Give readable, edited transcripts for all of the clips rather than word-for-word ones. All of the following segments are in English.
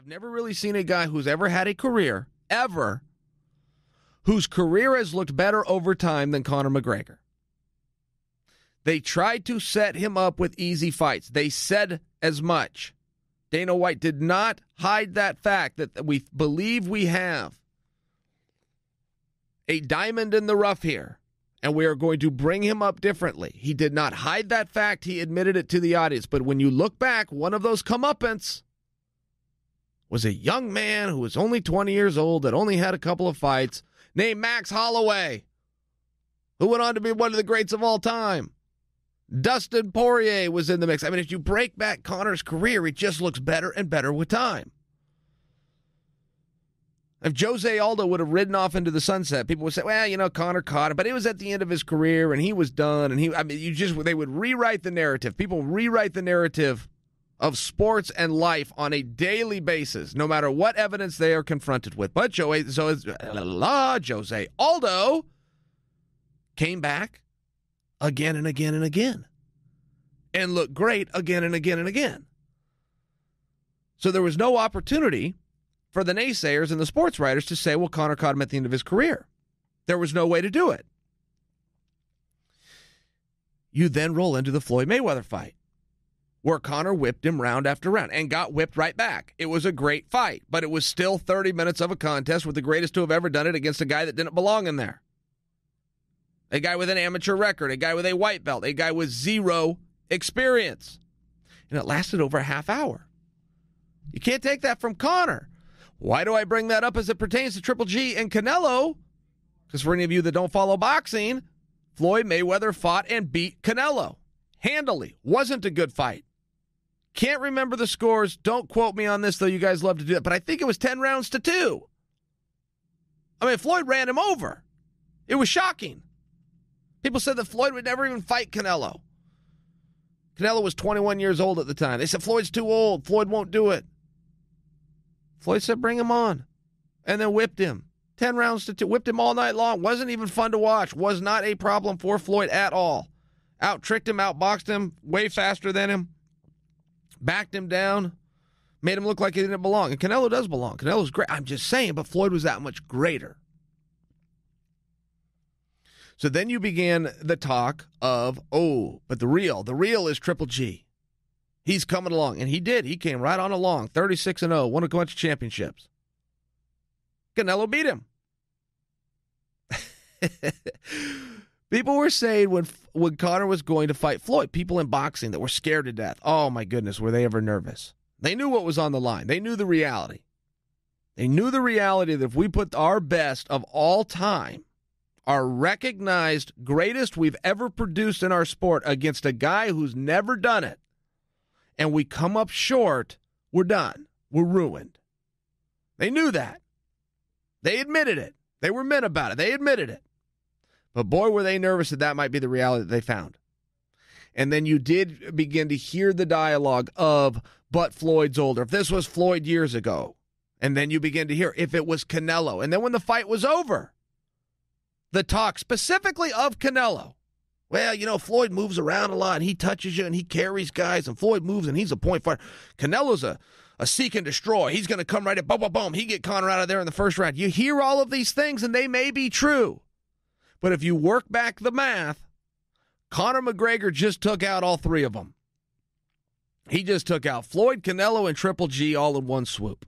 I've never really seen a guy who's ever had a career, ever, whose career has looked better over time than Conor McGregor. They tried to set him up with easy fights. They said as much. Dana White did not hide that fact that we believe we have a diamond in the rough here, and we are going to bring him up differently. He did not hide that fact. He admitted it to the audience. But when you look back, one of those comeuppance was a young man who was only 20 years old that only had a couple of fights named Max Holloway, who went on to be one of the greats of all time. Dustin Poirier was in the mix. I mean, if you break back Conor's career, it just looks better and better with time. If Jose Aldo would have ridden off into the sunset, people would say, well, Conor caught it, but it was at the end of his career and he was done. And they would rewrite the narrative. People rewrite the narrative of sports and life on a daily basis, no matter what evidence they are confronted with. But Jose Aldo came back again and again and again and looked great again and again and again. So there was no opportunity for the naysayers and the sports writers to say, well, Conor caught him at the end of his career. There was no way to do it. You then roll into the Floyd Mayweather fight, where Conor whipped him round after round and got whipped right back. It was a great fight, but it was still 30 minutes of a contest with the greatest to have ever done it against a guy that didn't belong in there. A guy with an amateur record, a guy with a white belt, a guy with zero experience. And it lasted over a half hour. You can't take that from Conor. Why do I bring that up as it pertains to Triple G and Canelo? Because for any of you that don't follow boxing, Floyd Mayweather fought and beat Canelo handily. Wasn't a good fight. Can't remember the scores. Don't quote me on this, though. You guys love to do that. But I think it was 10 rounds to 2. I mean, Floyd ran him over. It was shocking. People said that Floyd would never even fight Canelo. Canelo was 21 years old at the time. They said, Floyd's too old. Floyd won't do it. Floyd said, bring him on. And then whipped him. 10 rounds to 2. Whipped him all night long. Wasn't even fun to watch. Was not a problem for Floyd at all. Out-tricked him, outboxed him, way faster than him. Backed him down. Made him look like he didn't belong. And Canelo does belong. Canelo's great. I'm just saying, but Floyd was that much greater. So then you began the talk of, but the real is Triple G. He's coming along. And he did. He came right on along. 36-0. Won a bunch of championships. Canelo beat him. People were saying when Conor was going to fight Floyd, people in boxing that were scared to death. Oh, my goodness, were they ever nervous? They knew what was on the line. They knew the reality. They knew the reality that if we put our best of all time, our recognized greatest we've ever produced in our sport against a guy who's never done it, and we come up short, we're done. We're ruined. They knew that. They admitted it. They were men about it. They admitted it. But boy, were they nervous that might be the reality that they found. And then you did begin to hear the dialogue of, but Floyd's older. If this was Floyd years ago. And then you begin to hear, if it was Canelo. And then when the fight was over, the talk specifically of Canelo. Well, Floyd moves around a lot, and he touches you, and he carries guys, and Floyd moves, and he's a point fighter. Canelo's a seek and destroy. He's going to come right in, boom, boom, boom. He get Conor out of there in the first round. You hear all of these things, and they may be true. But if you work back the math, Conor McGregor just took out all three of them. He just took out Floyd, Canelo, and Triple G all in one swoop.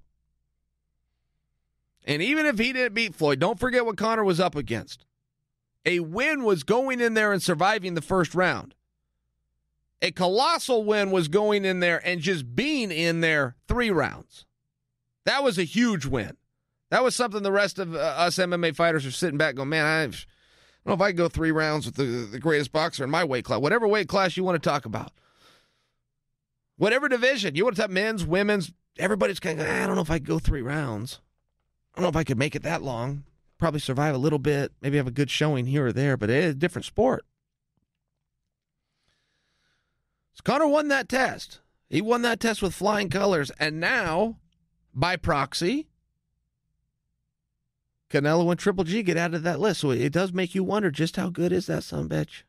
And even if he didn't beat Floyd, don't forget what Conor was up against. A win was going in there and surviving the first round. A colossal win was going in there and just being in there 3 rounds. That was a huge win. That was something the rest of us MMA fighters are sitting back going, man, I don't know if I can go 3 rounds with the greatest boxer in my weight class. Whatever weight class you want to talk about. Whatever division. You want to talk men's, women's, everybody's kind of, I don't know if I can go 3 rounds. I don't know if I could make it that long. Probably survive a little bit, maybe have a good showing here or there, but it is a different sport. So Conor won that test. He won that test with flying colors, and now, by proxy, Canelo and Triple G get out of that list. So it does make you wonder just how good is that son of a bitch.